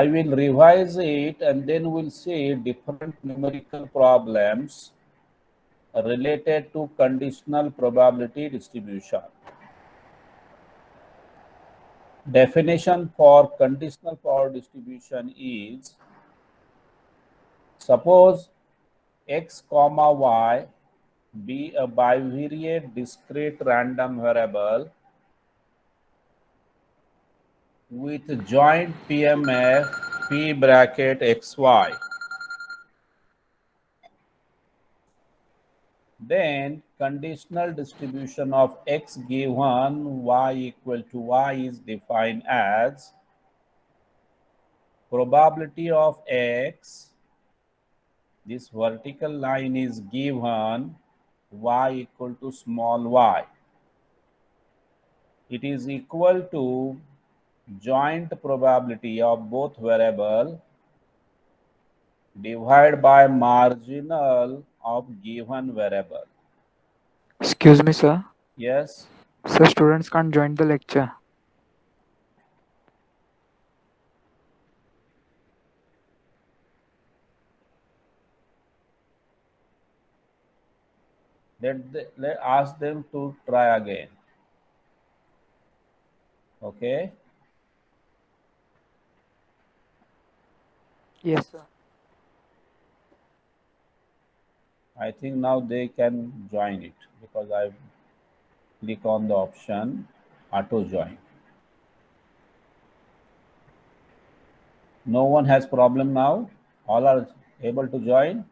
I will revise it and then we'll see different numerical problems related to conditional probability distribution. Definition for conditional probability distribution is: suppose x comma y be a bivariate discrete random variable with joint PMF P bracket xy, then conditional distribution of x given y equal to y is defined as probability of x, this vertical line is given y equal to small y. It is equal to joint probability of both variable divided by marginal of given variable. Excuse me, sir. Yes, Sir, students can't join the lecture. let ask them to try again. Okay, Yes, sir. I think now they can join it because I click on the option auto join. No one has problem now. All are able to join.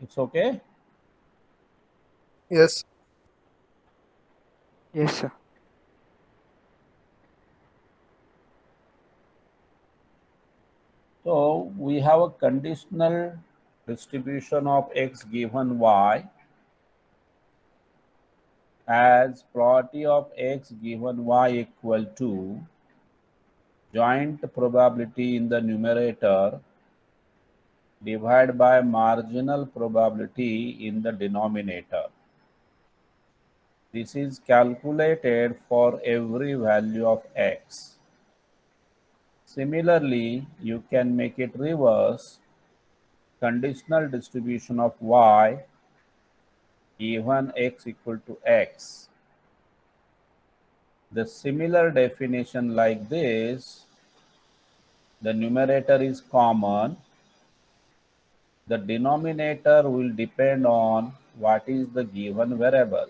It's okay. Yes. Yes, sir. So we have a conditional distribution of x given y as probability of x given y equal to joint probability in the numerator divided by marginal probability in the denominator. This is calculated for every value of x. Similarly, you can make it reverse: conditional distribution of y given x equal to x. The similar definition like this: the numerator is common, the denominator will depend on what is the given variable.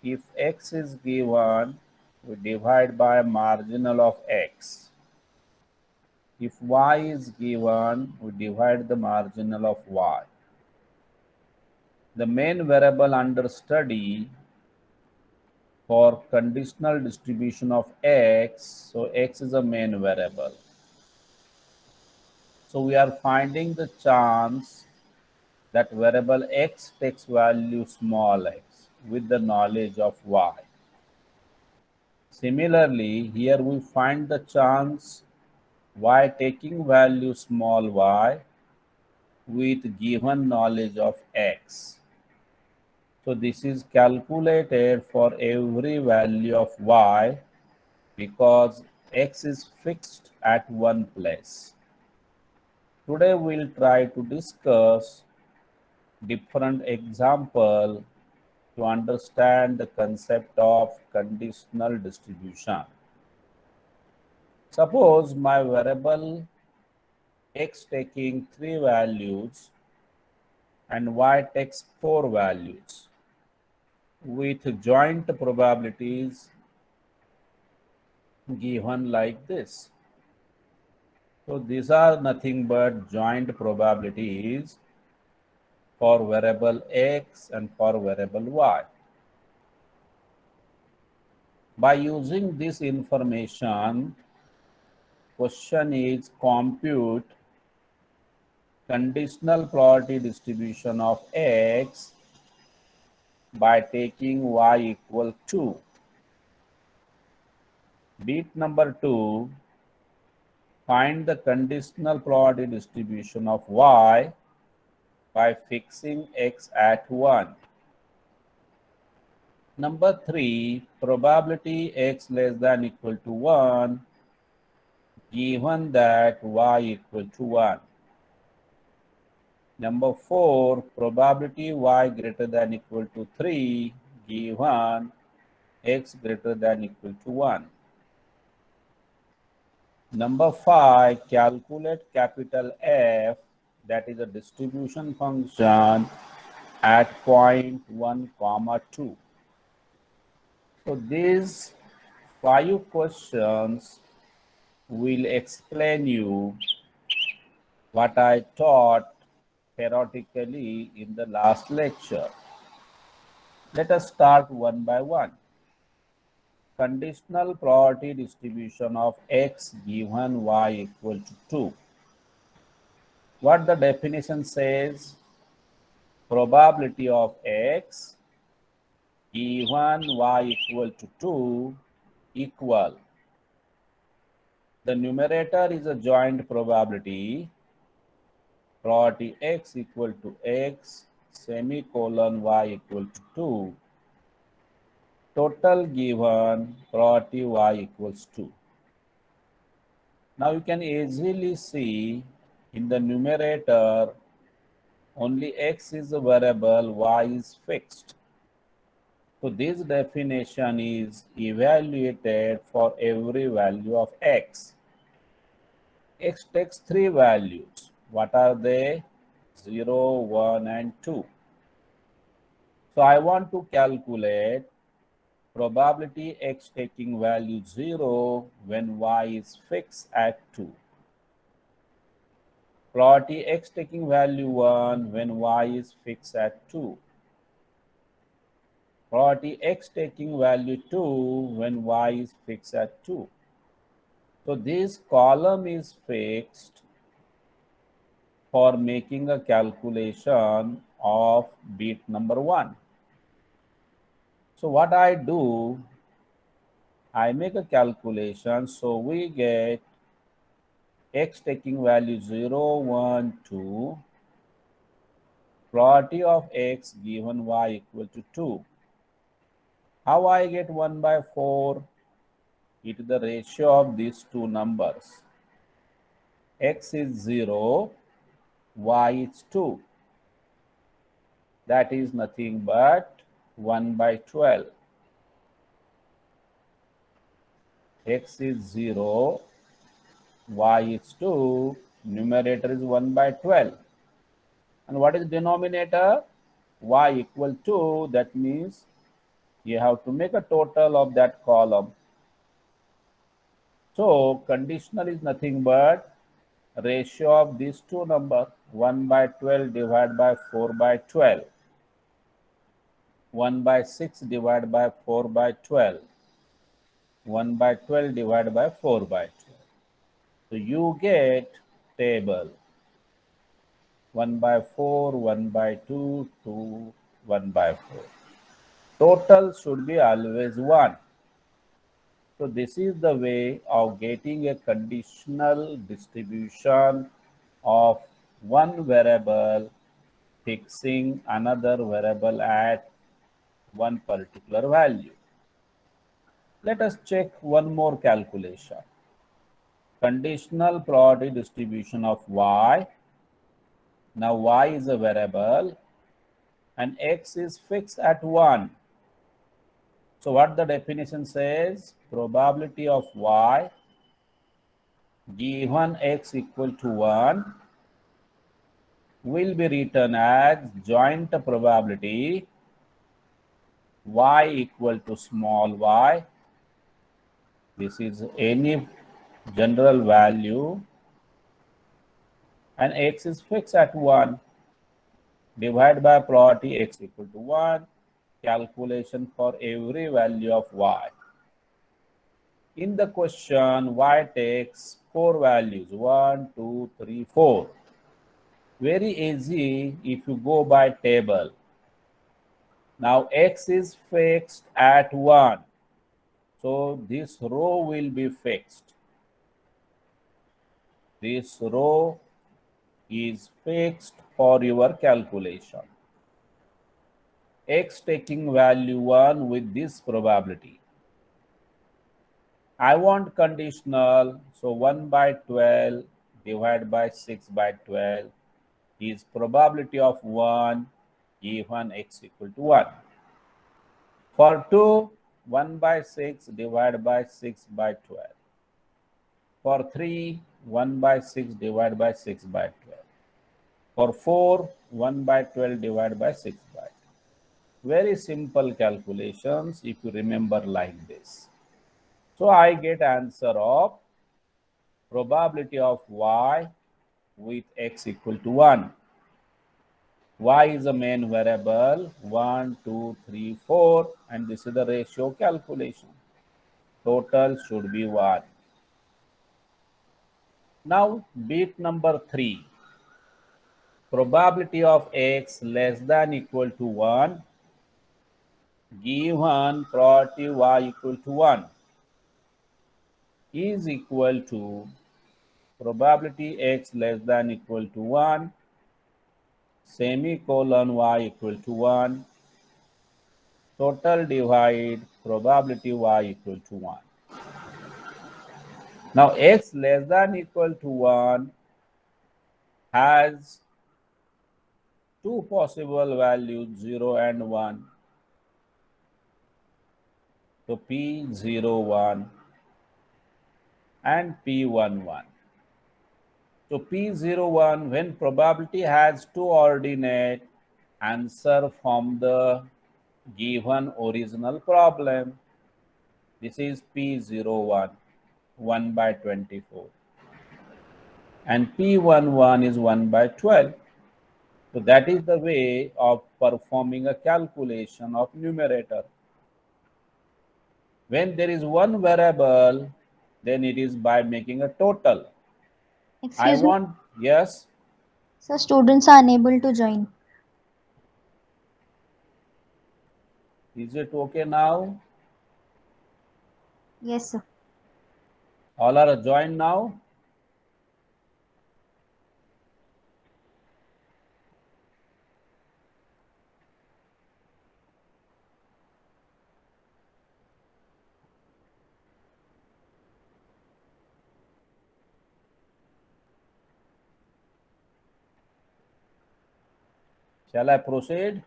If x is given, we divide by marginal of x. If y is given, we divide the marginal of y. The main variable under study for conditional distribution of x, so x is a main variable. So we are finding the chance that variable x takes value small x with the knowledge of y. Similarly, here we find the chance y taking value small y with given knowledge of x. So this is calculated for every value of y because x is fixed at one place. Today we'll try to discuss different example to understand the concept of conditional distribution. Suppose my variable x taking 3 values and y takes 4 values with joint probabilities given like this. So these are nothing but joint probabilities for variable x and for variable y. By using this information, question is compute conditional probability distribution of x by taking y equal to. Bit number 2, find the conditional probability distribution of y by fixing x at 1. Number 3, probability x less than equal to 1 given that y equal to 1. Number 4, probability y greater than equal to 3 given x greater than equal to 1. Number 5, calculate capital F, that is a distribution function at point 1, comma 2. So these 5 questions will explain you what I taught theoretically in the last lecture. Let us start one by one. Conditional probability distribution of x given y equal to 2. What the definition says? Probability of x given y equal to 2 equal. The numerator is a joint probability. Probability x equal to x semicolon y equal to 2. Total given probability y equals 2. Now you can easily see in the numerator only x is a variable, y is fixed. So this definition is evaluated for every value of x. X takes 3 values. What are they? 0, 1 and 2. So I want to calculate probability x taking value 0 when y is fixed at 2. Probability x taking value 1 when y is fixed at 2. Probability x taking value 2 when y is fixed at 2. So this column is fixed for making a calculation of bit number 1. So what I do, I make a calculation. So we get x taking value 0, 1, 2. Probability of x given y equal to 2. How I get 1 by 4? It is the ratio of these two numbers. X is 0, y is 2. That is nothing but 1 by 12. X is 0, y is 2, numerator is 1 by 12. And what is denominator? Y equal to, that means you have to make a total of that column. So conditional is nothing but ratio of these two numbers, 1 by 12 divided by 4 by 12. 1 by 6 divided by 4 by 12. 1 by 12 divided by 4 by 12. So you get table 1 by 4, 1 by 2, 2, 1 by 4. Total should be always 1. So this is the way of getting a conditional distribution of one variable fixing another variable at one particular value. Let us check one more calculation. Conditional probability distribution of y. Now y is a variable and x is fixed at 1. So what the definition says? Probability of y given x equal to 1 will be written as joint probability y equal to small y. This is any general value and x is fixed at 1 divided by probability x equal to 1. Calculation for every value of y. In the question, y takes 4 values, 1, 2, 3, 4. Very easy if you go by table. Now x is fixed at 1. So this row will be fixed. This row is fixed for your calculation. X taking value 1 with this probability. I want conditional, so 1 by 12 divided by 6 by 12 is probability of 1 given x equal to 1. For 2, 1 by 6 divided by 6 by 12. For 3, 1 by 6 divided by 6 by 12. For 4, 1 by 12 divided by 6 by 12. Very simple calculations if you remember like this. So I get answer of probability of y with x equal to 1. Y is the main variable 1, 2, 3, 4, and this is the ratio calculation. Total should be 1. Now bit number 3. Probability of x less than equal to 1 given probability y equal to 1 is equal to probability x less than equal to 1 semicolon y equal to 1 total divide probability y equal to 1. Now x less than equal to 1 has two possible values 0 and 1. So P01 and P11. So P01, when probability has two ordinate, answer from the given original problem. This is P01, 1 by 24. And P11 is 1 by 12. So that is the way of performing a calculation of numerator. When there is one variable, then it is by making a total. Excuse me, Yes, sir, students are unable to join. is it okay now? Yes, sir. All are joined now? Shall I proceed?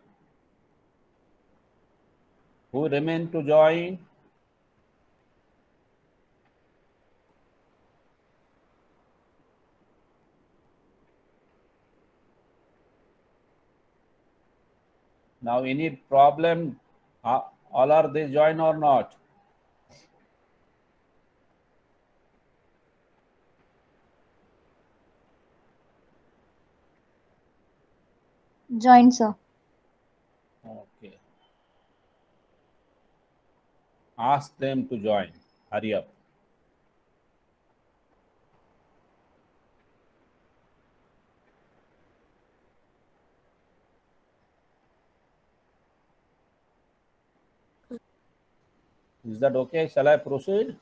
Who remain to join? Now any problem? All are they join or not? Join, sir. Okay. Ask them to join. Hurry up. Is that okay? Shall I proceed?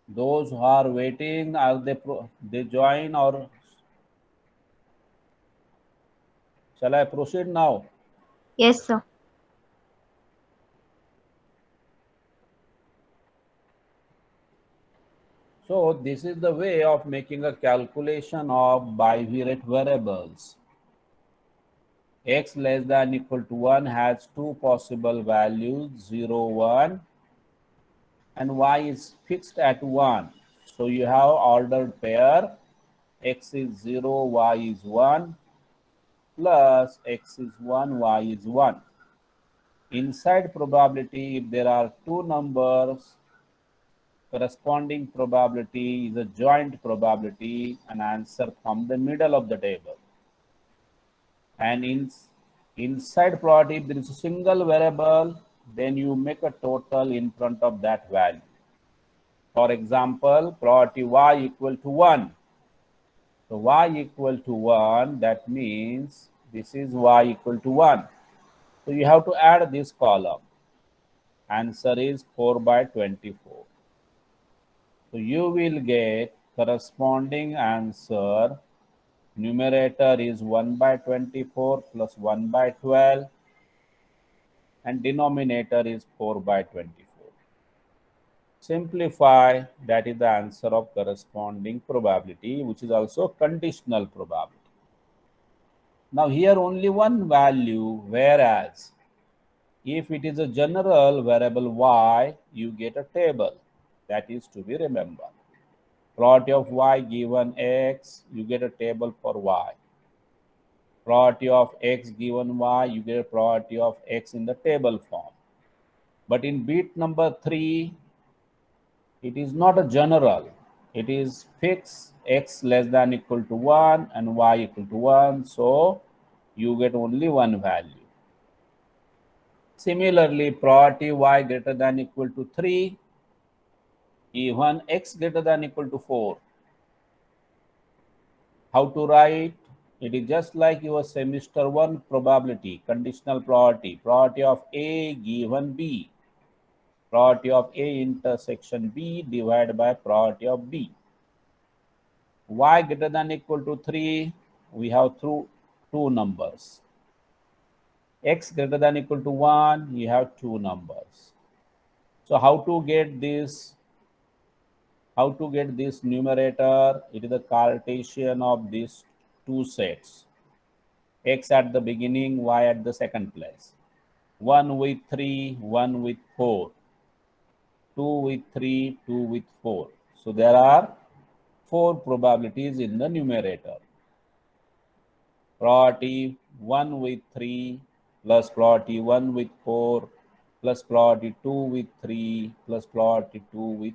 Those who are waiting, are they join or shall I proceed now? Yes, sir. So this is the way of making a calculation of bivariate variables. X less than equal to 1 has two possible values 0, 1, and y is fixed at 1. So you have ordered pair x is 0, y is 1 plus x is 1, y is 1. Inside probability, if there are two numbers, corresponding probability is a joint probability, an answer from the middle of the table. And inside probability, if there is a single variable, then you make a total in front of that value. For example, probability y equal to 1. So y equal to 1, that means this is y equal to 1. So you have to add this column. Answer is 4 by 24. So you will get corresponding answer. Numerator is 1 by 24 plus 1 by 12 and denominator is 4 by 24. Simplify, that is the answer of corresponding probability, which is also conditional probability. Now here only one value, whereas if it is a general variable y, you get a table. That is to be remembered. Probability of y given x, you get a table for y. Probability of x given y, you get a probability of x in the table form. But in bit number 3, it is not a general. It is fixed, x less than equal to 1 and y equal to 1. So you get only one value. Similarly, probability y greater than equal to 3, even x greater than equal to 4. How to write? It is just like your semester 1 probability, conditional probability. Probability of A given B. Probability of A intersection B divided by probability of B. Y greater than equal to 3, we have two numbers. X greater than equal to 1, you have two numbers. So how to get this? How to get this numerator? It is the Cartesian of these two sets. X at the beginning, y at the second place. 1 with 3, 1 with 4. 2 with 3, 2 with 4. So there are 4 probabilities in the numerator. Probability 1 with 3 plus probability 1 with 4 plus probability 2 with 3 plus probability 2 with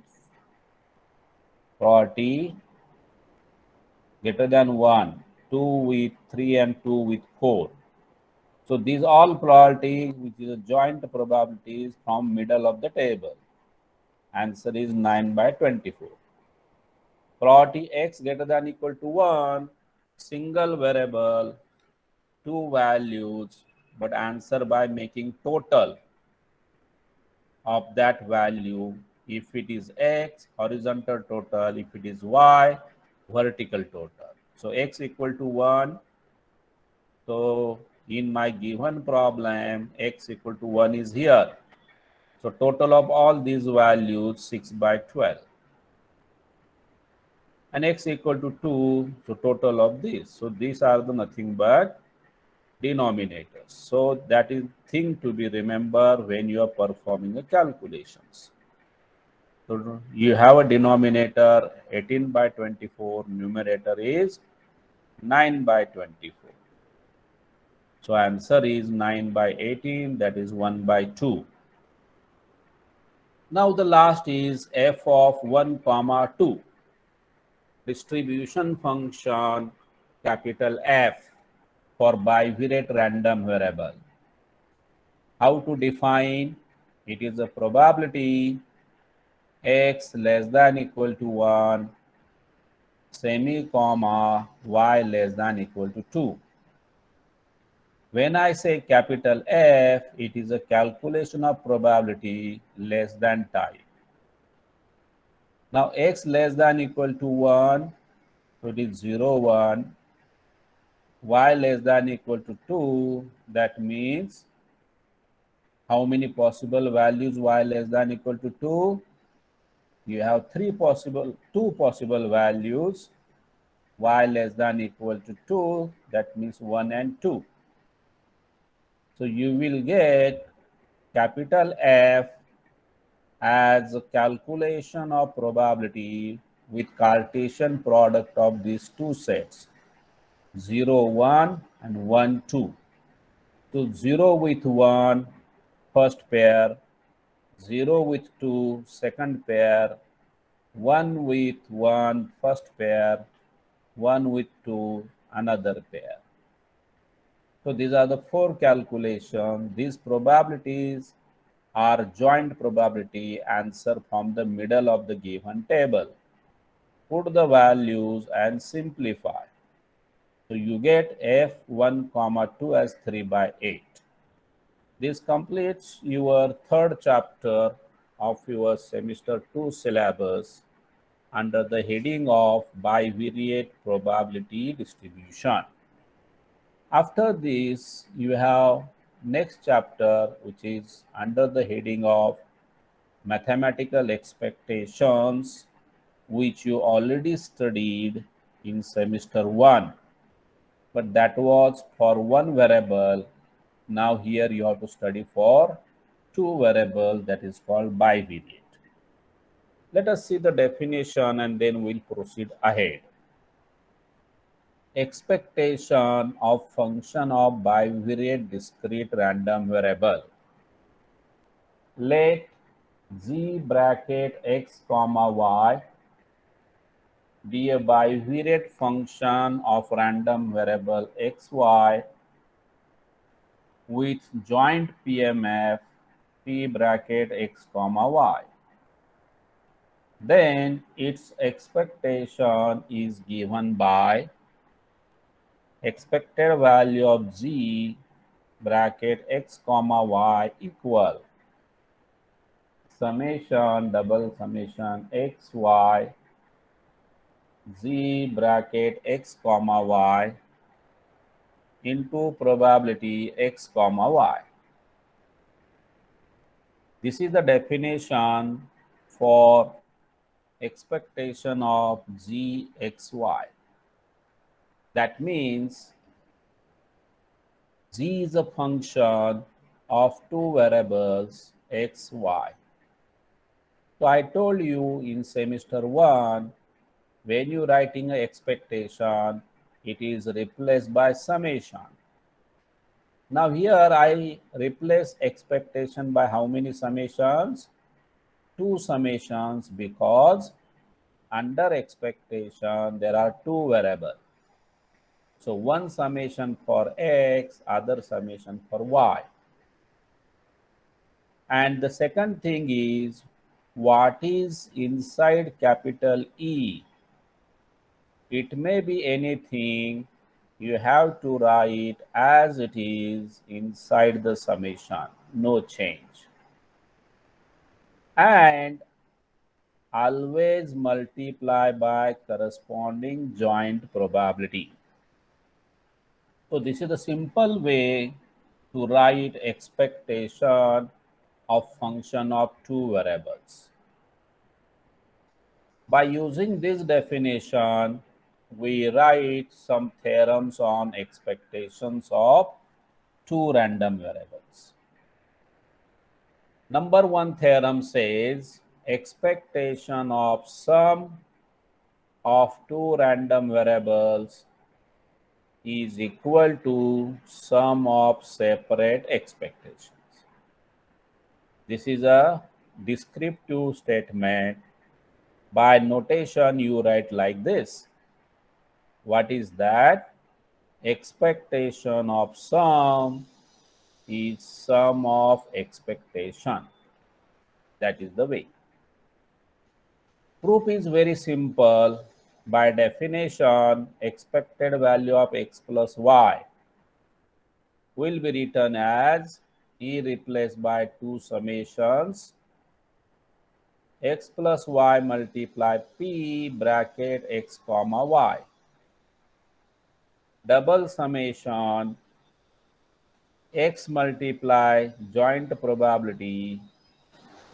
probability greater than 1, 2 with 3 and 2 with 4. So these all probabilities, which is a joint probabilities from middle of the table. Answer is 9 by 24. Probability x greater than equal to 1, single variable, two values, but answer by making total of that value. If it is x, horizontal total. If it is y, vertical total. So x equal to 1. So in my given problem, x equal to 1 is here. So total of all these values 6 by 12. And x equal to 2, so total of this. So these are the nothing but denominators. So that is thing to be remembered when you are performing the calculations. So you have a denominator 18 by 24, numerator is 9 by 24. So answer is 9 by 18, that is 1 by 2. Now the last is f of 1 comma 2. Distribution function capital F for bivariate random variable. How to define? It is a probability x less than equal to 1 semi comma y less than equal to 2. When I say capital F, it is a calculation of probability less than type. Now x less than equal to 1, so it is 0, 1. Y less than equal to 2, that means how many possible values y less than equal to 2? You have two possible values. Y less than equal to 2, that means 1 and 2. So you will get capital F as a calculation of probability with Cartesian product of these two sets, 0, 1 and 1, 2. So 0 with 1, first pair, 0 with 2, second pair, 1 with 1, first pair, 1 with 2, another pair. So these are the 4 calculations. These probabilities are joint probability answer from the middle of the given table. Put the values and simplify. So you get f1 comma 2 as 3 by 8. This completes your third chapter of your semester 2 syllabus. under the heading of bivariate probability distribution. After this, you have next chapter, which is under the heading of mathematical expectations, which you already studied in semester 1, but that was for one variable. Now here you have to study for two variables, that is called bivariate. Let us see the definition and then we'll proceed ahead. Expectation of function of bivariate discrete random variable. Let g bracket x comma y be a bivariate function of random variable xy with joint PMF p bracket x comma y. Then its expectation is given by expected value of g bracket x comma y equal summation double summation x y z bracket x comma y into probability x comma y. This is the definition for expectation of gxy. That means g is a function of two variables x, y. So I told you in semester 1, when you writing an expectation, it is replaced by summation. Now here I replace expectation by how many summations? Two summations, because under expectation there are two variables. So one summation for x, other summation for y. And the second thing is, what is inside capital E? It may be anything. You have to write as it is inside the summation, no change. And always multiply by corresponding joint probability. So this is the simple way to write expectation of function of two variables. By using this definition, we write some theorems on expectations of two random variables. Number one theorem says expectation of sum of two random variables is equal to sum of separate expectations. This is a descriptive statement. By notation, you write like this. What is that? Expectation of sum is sum of expectation. That is the way. Proof is very simple. By definition, expected value of x plus y will be written as E replaced by two summations x plus y multiply p bracket x comma y. Double summation x multiply joint probability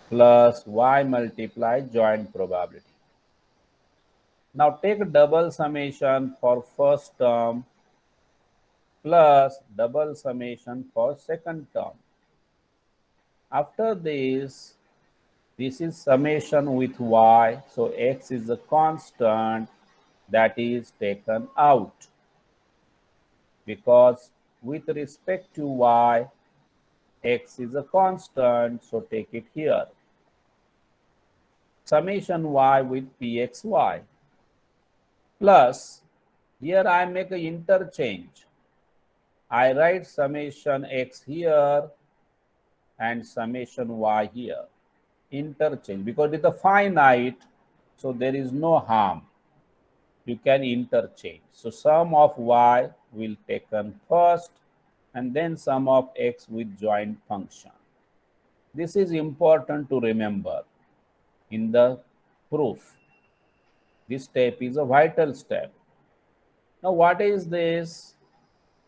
plus y multiply joint probability. Now take double summation for first term plus double summation for second term. After this is summation with y, so x is a constant that is taken out, because with respect to y, x is a constant, so take it here. Summation y with pxy plus, here I make an interchange. I write summation x here and summation y here. Interchange, because it's a finite, so there is no harm. You can interchange. So sum of y will taken first and then sum of x with joint function. This is important to remember in the proof. This step is a vital step. Now, what is this?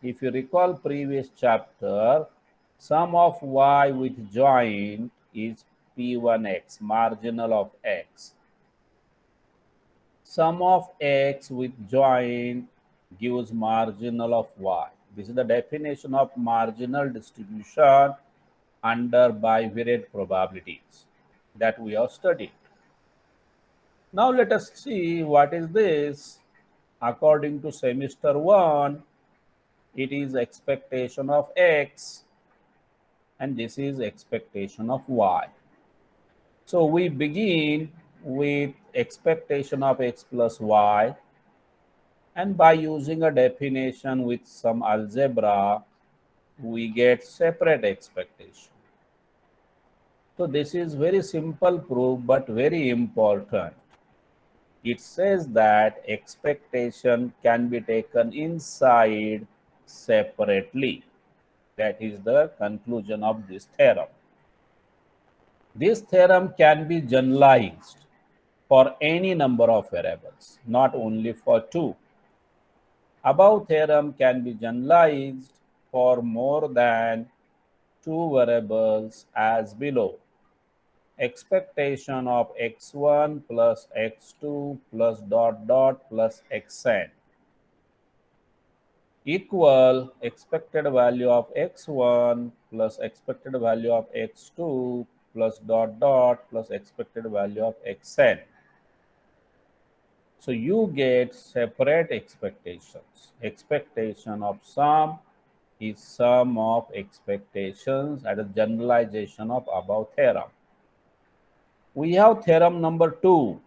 If you recall previous chapter, sum of y with joint is P1x, marginal of x. Sum of x with joint gives marginal of y. This is the definition of marginal distribution under bivariate probabilities that we have studied. Now let us see what is this. According to semester 1, it is expectation of x and this is expectation of y. So we begin with expectation of x plus y, and by using a definition with some algebra, we get separate expectation. So this is very simple proof but very important. It says that expectation can be taken inside separately. That is the conclusion of this theorem. This theorem can be generalized for any number of variables, not only for 2. Above theorem can be generalized for more than 2 variables as below. Expectation of x1 plus x2 plus dot dot plus xn equal expected value of x1 plus expected value of x2 plus dot dot plus expected value of xn. So you get separate expectations. Expectation of sum is sum of expectations at a generalization of above theorem. We have theorem number 2.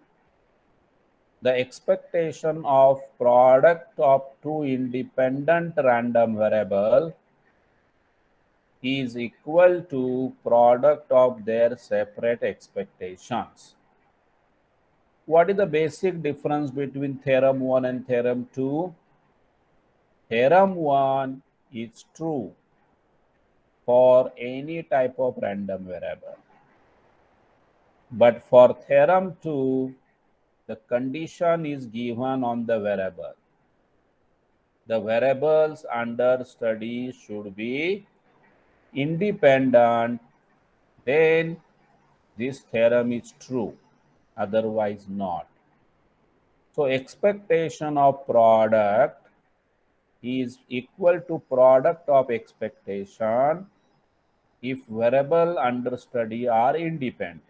The expectation of product of 2 independent random variable is equal to product of their separate expectations. What is the basic difference between theorem 1 and theorem 2? Theorem 1 is true for any type of random variable. But for theorem 2, the condition is given on the variable. The variables under study should be independent, then this theorem is true, otherwise not. So expectation of product is equal to product of expectation if variable under study are independent.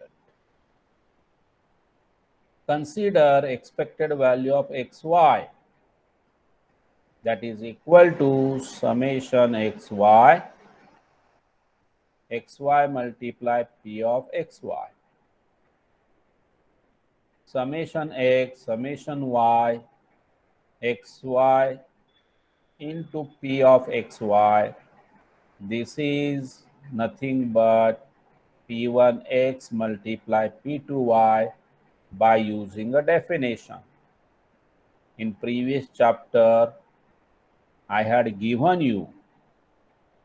Consider expected value of xy, that is equal to summation xy multiply p of xy. Summation x, summation y, xy into p of xy. This is nothing but p1x multiply p2y by using a definition. In previous chapter, I had given you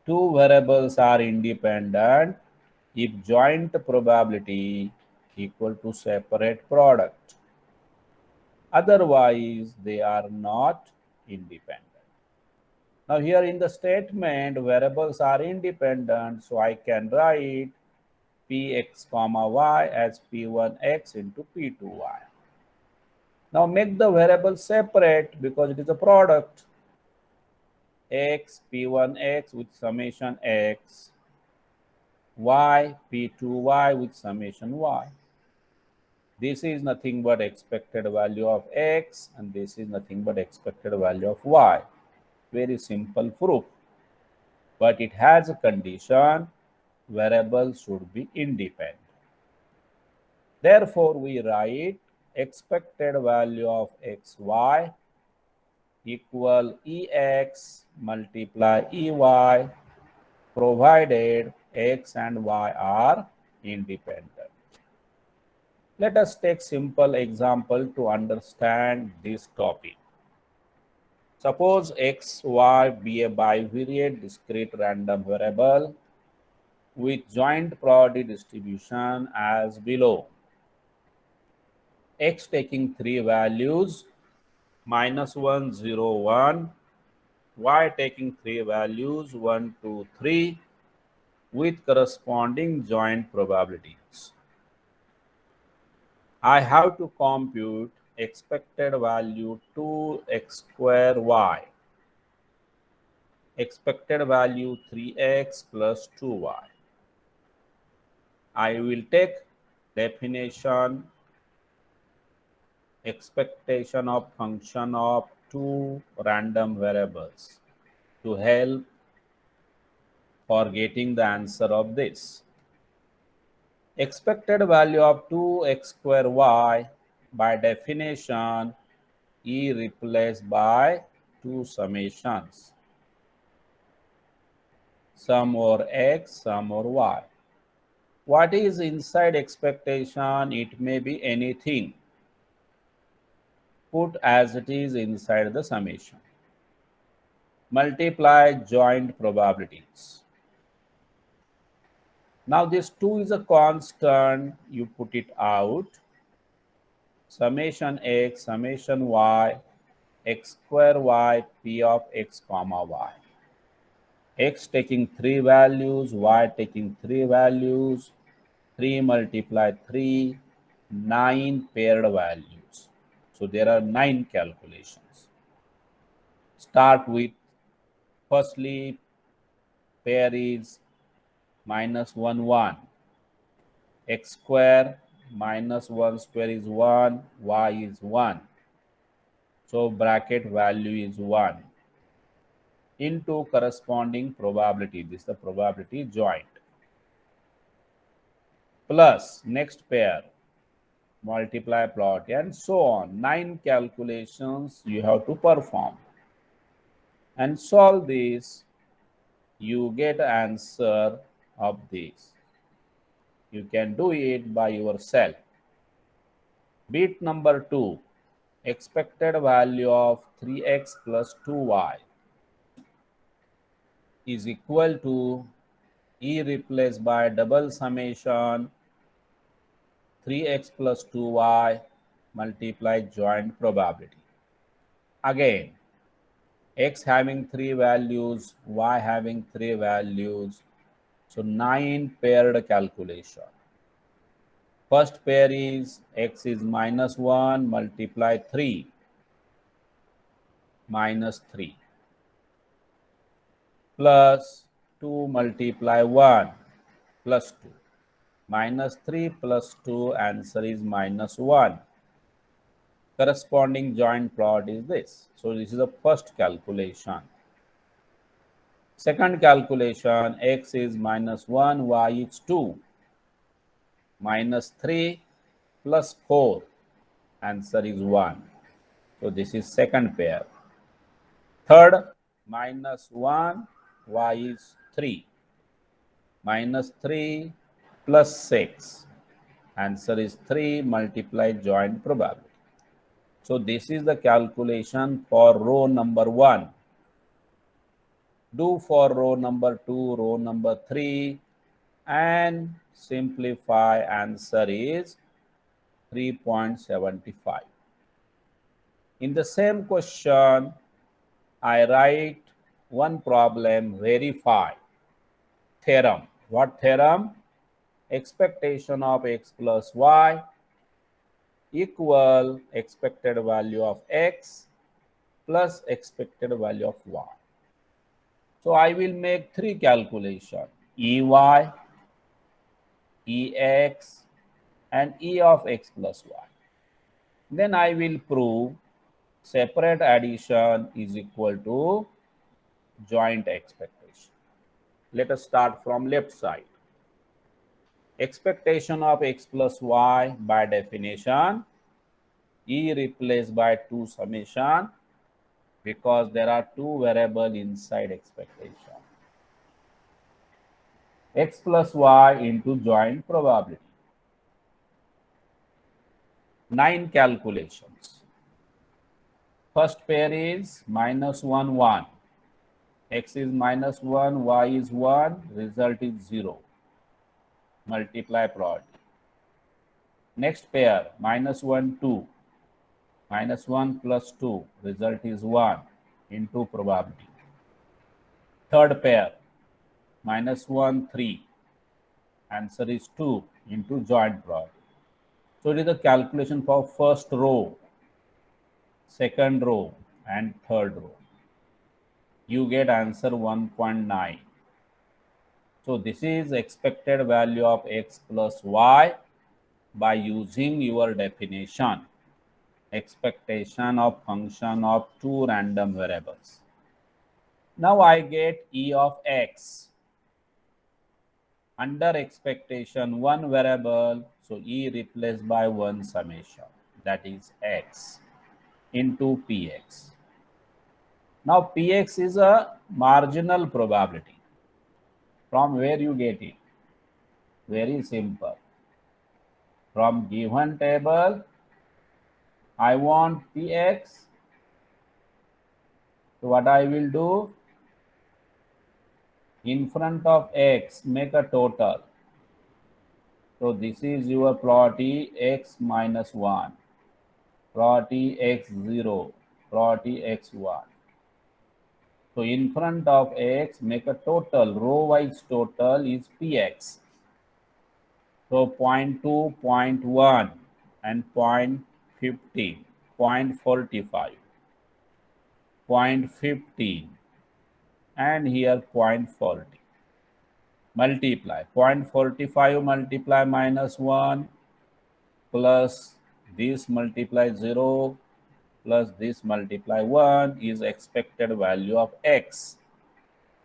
2 variables are independent if joint probability equal to separate product. Otherwise, they are not independent. Now here in the statement, variables are independent, so I can write px comma y as p1x into p2y. Now make the variable separate because it is a product. X p1x with summation x, y p2y with summation y. This is nothing but expected value of x and this is nothing but expected value of y. Very simple proof. But it has a condition, variables should be independent. Therefore, we write expected value of xy equal ex multiply ey provided x and y are independent. Let us take simple example to understand this topic. Suppose x, y be a bivariate discrete random variable with joint probability distribution as below. x taking three values, -1, 0, 1, y taking three values, 1, 2, 3, with corresponding joint probabilities. I have to compute expected value 2x square y, expected value 3x plus 2y. I will take definition, expectation of function of two random variables to help for getting the answer of this. Expected value of 2x square y, by definition, e replaced by two summations, sum over x, sum over y. What is inside expectation? It may be anything. Put as it is inside the summation. Multiply joint probabilities. Now this 2 is a constant. You put it out. Summation x, summation y, x square y, p of x comma y. X taking three values, y taking three values, 3 multiply 3, 9 paired values. So there are 9 calculations. Start with, firstly, pair is -1, 1. X square minus 1 square is 1, y is 1. So bracket value is 1 into corresponding probability. This is the probability joint. Plus next pair, multiply, plot, and so on. 9 calculations you have to perform. And solve this, you get answer of this. You can do it by yourself. Bit number 2, expected value of 3x plus 2y is equal to e replaced by double summation 3x plus 2y multiply joint probability. Again, x having three values, y having three values, so 9 paired calculation. First pair is x is -1 multiply 3 minus 3 plus 2 multiply 1 plus 2. -3 plus 2, answer is -1. Corresponding joint plot is this. So this is the first calculation. Second calculation, x is -1, y is 2. -3 plus 4, answer is 1. So this is second pair. Third, -1, y is 3. -3 plus 6, answer is 3 multiply joint probability. So this is the calculation for row number 1. Do for row number 2, row number 3, and simplify. Answer is 3.75. In the same question, I write one problem, verify theorem. What theorem? Expectation of x plus y equal expected value of x plus expected value of y. So I will make three calculations, EY, EX, and E of x plus y. Then I will prove separate addition is equal to joint expectation. Let us start from left side. Expectation of x plus y, by definition, E replaced by two summation, because there are two variables inside expectation. X plus y into joint probability. 9 calculations. First pair is -1, 1. X is -1, y is 1, result is 0. Multiply probability. Next pair, minus 1, 2. Minus 1 plus 2, result is 1 into probability. Third pair, minus 1, 3. Answer is 2 into joint probability. So it is the calculation for first row, second row, and third row. You get answer 1.9. So this is expected value of x plus y by using your definition. Expectation of function of two random variables. Now I get E of x. Under expectation, one variable, so E replaced by one summation, that is x into px. Now px is a marginal probability. From where you get it? Very simple. From given table, I want px. So what I will do? In front of x, make a total. So this is your probability x minus 1, probability x0, probability x1. So in front of x, make a total, row-wise total is px. So 0.2, 0.1 and 0.15, 0.45, 0.15 and here 0.40. Multiply 0.45 multiply minus 1 plus this multiply 0 plus this multiply 1 is expected value of x,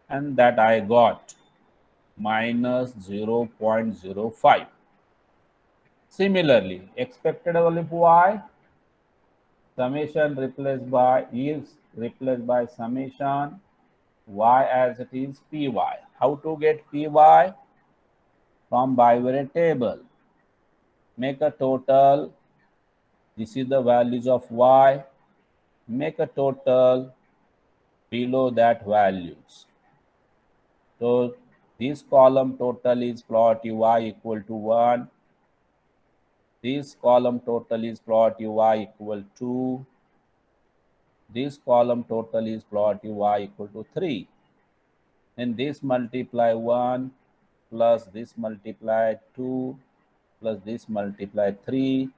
and that I got minus 0.05. Similarly, expected value of y, summation replaced by is replaced by summation y as it is py. How to get py? From bivariate table. Make a total. This is the values of y. Make a total below that values. So this column total is probability y equal to 1. This column total is probability y equal to. This column total is probability y equal to 3. And this multiply 1 plus this multiply 2 plus this multiply 3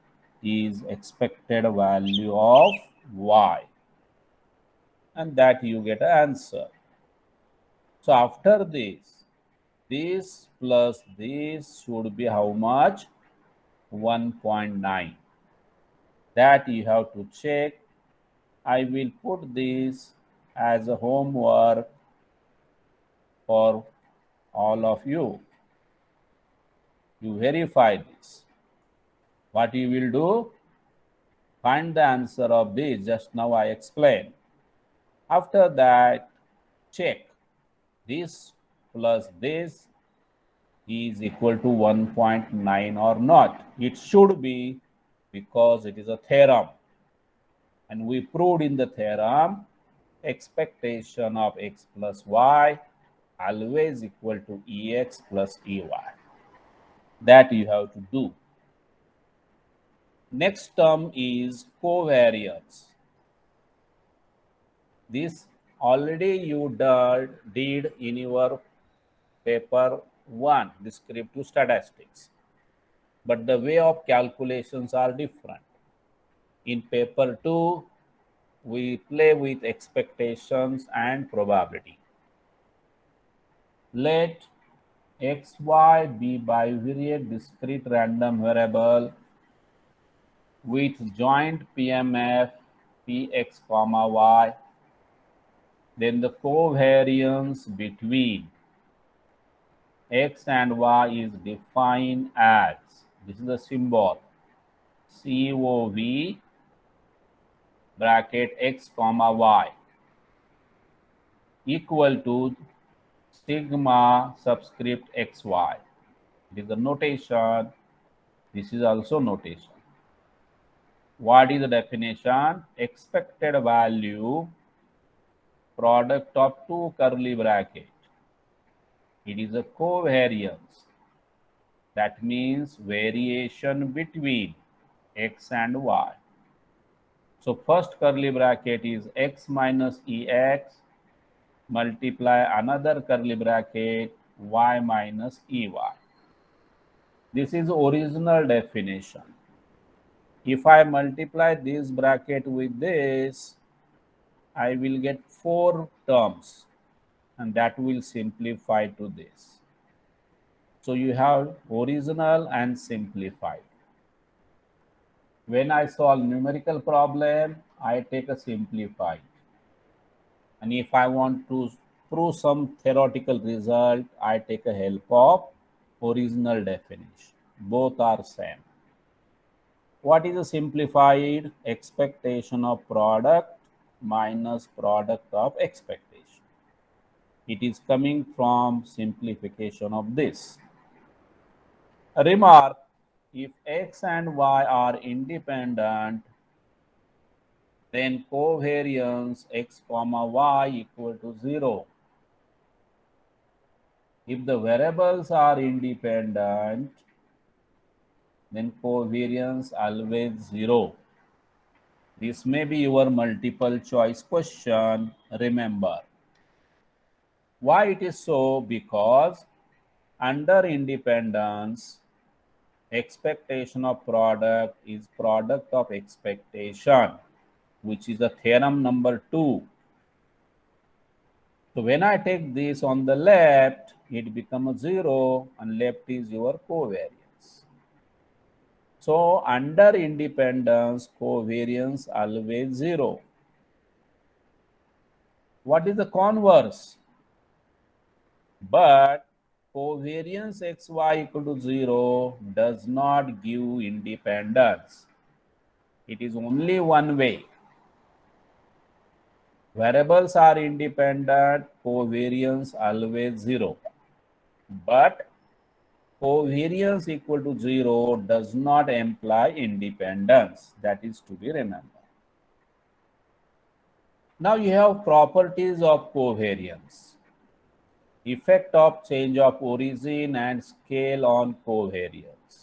is expected value of y, and that you get an answer. So after this plus this should be how much? 1.9. That you have to check. I will put this as a homework for all of you. You verify this. What you will do? Find the answer of this. Just now I explained. After that, check this plus this is equal to 1.9 or not. It should be, because it is a theorem. And we proved in the theorem, expectation of x plus y always equal to ex plus ey. That you have to do. Next term is covariance. This already you did in your paper 1, descriptive statistics. But the way of calculations are different. In paper 2, we play with expectations and probability. Let xy be bivariate discrete random variable with joint PMF px comma y. Then the covariance between x and y is defined as, this is the symbol, COV bracket x comma y equal to sigma subscript xy. This is the notation. This is also notation. What is the definition? Expected value product of two curly bracket. It is a covariance. That means variation between x and y. So first curly bracket is x minus ex multiply another curly bracket y minus ey. This is original definition. If I multiply this bracket with this, I will get 4 terms, and that will simplify to this. So you have original and simplified. When I solve numerical problem, I take a simplified. And if I want to prove some theoretical result, I take a help of original definition. Both are same. What is a simplified? Expectation of product minus product of expectation. It is coming from simplification of this. A remark, if x and y are independent, then covariance x comma y equal to 0. If the variables are independent, then covariance always 0. This may be your multiple choice question. Remember. Why it is so? Because under independence, expectation of product is product of expectation, which is the theorem number 2. So when I take this on the left, it becomes 0 and left is your covariance. So under independence, covariance always 0. What is the converse? But covariance xy equal to 0 does not give independence. It is only one way. Variables are independent, covariance always 0. But covariance equal to 0 does not imply independence. That is to be remembered. Now you have properties of covariance. Effect of change of origin and scale on covariance.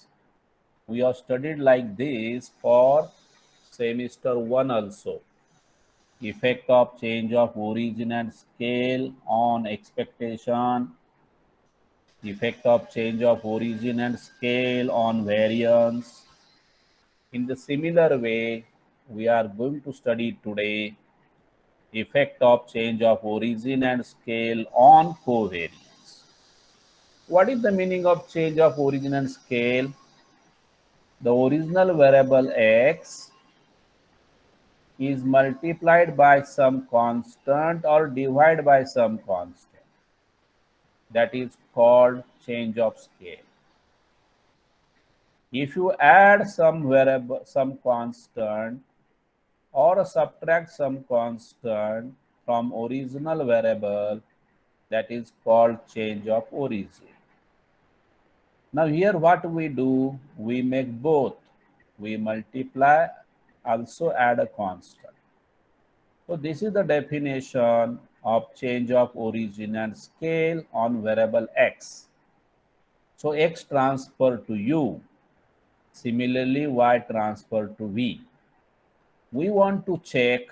We have studied like this for semester 1 also. Effect of change of origin and scale on expectation. Effect of change of origin and scale on variance. In the similar way, we are going to study today effect of change of origin and scale on covariance. What is the meaning of change of origin and scale? The original variable x is multiplied by some constant or divided by some constant. That is called change of scale. If you add some variable, some constant, or subtract some constant from original variable, that is called change of origin. Now here what we do, we make both. We multiply, also add a constant. So this is the definition of change of origin and scale on variable x. So x transfer to u. Similarly, y transfer to v. We want to check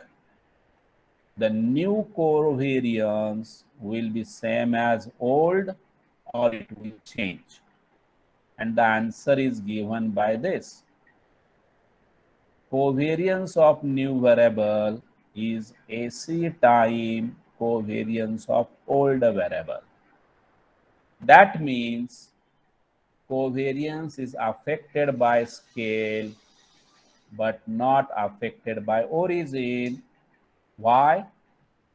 the new covariance will be same as old or it will change. And the answer is given by this. Covariance of new variable is AC time covariance of old variable. That means covariance is affected by scale but not affected by origin. Why?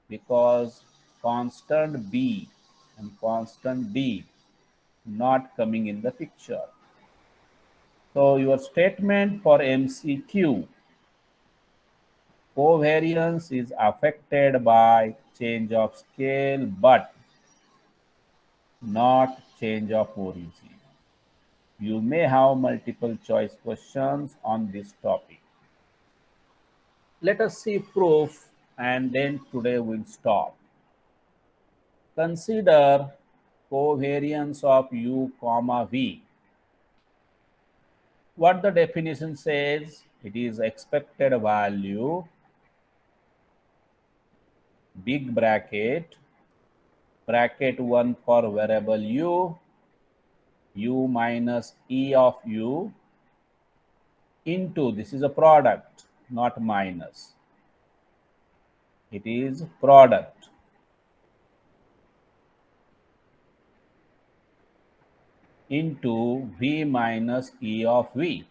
Because constant b and constant d not coming in the picture. So your statement for MCQ, covariance is affected by change of scale but not change of origin. You may have multiple choice questions on this topic. Let us see proof and then today we'll stop. Consider covariance of u comma v. what the definition says, it is expected value, big bracket, bracket 1 for variable u minus e of u into, this is a product, not minus. It is product. Into v minus e of v.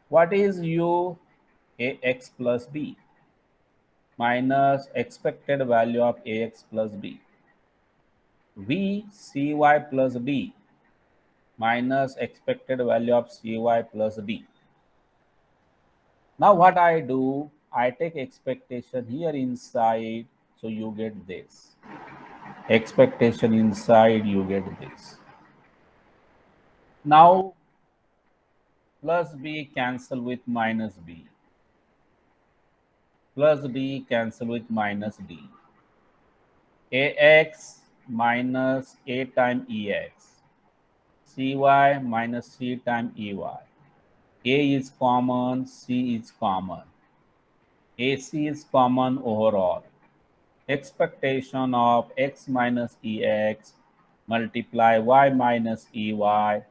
What is u? Ax plus b minus expected value of ax plus b. V cy plus d minus expected value of cy plus d. Now what I do, I take expectation here inside, so you get this. Expectation inside, you get this. Now plus b cancel with minus b. Plus d cancel with minus d. Ax minus a time ex. Cy minus c time ey. A is common, c is common. AC is common overall. Expectation of x minus ex multiply y minus ey,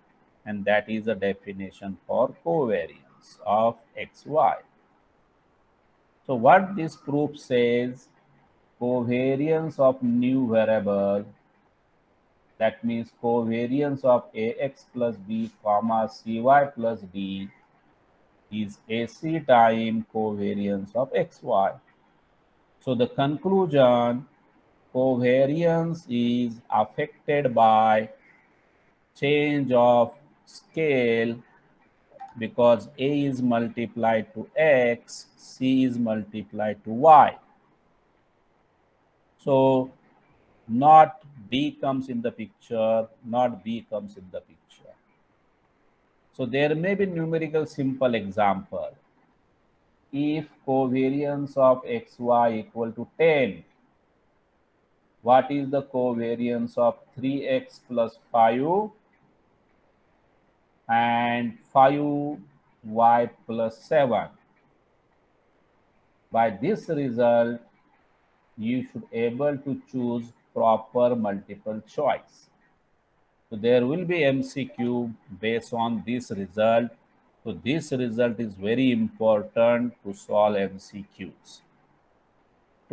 and that is a definition for covariance of xy. So what this proof says, covariance of new variable, that means covariance of ax plus b comma cy plus d is AC time covariance of xy. So the conclusion, covariance is affected by change of scale because A is multiplied to X, C is multiplied to Y. So not D comes in the picture, not B comes in the picture. So there may be numerical simple example. If covariance of xy equal to 10, what is the covariance of 3x plus 5 and 5y plus 7? By this result, you should able to choose proper multiple choice. So there will be MCQ based on this result. So this result is very important to solve MCQs.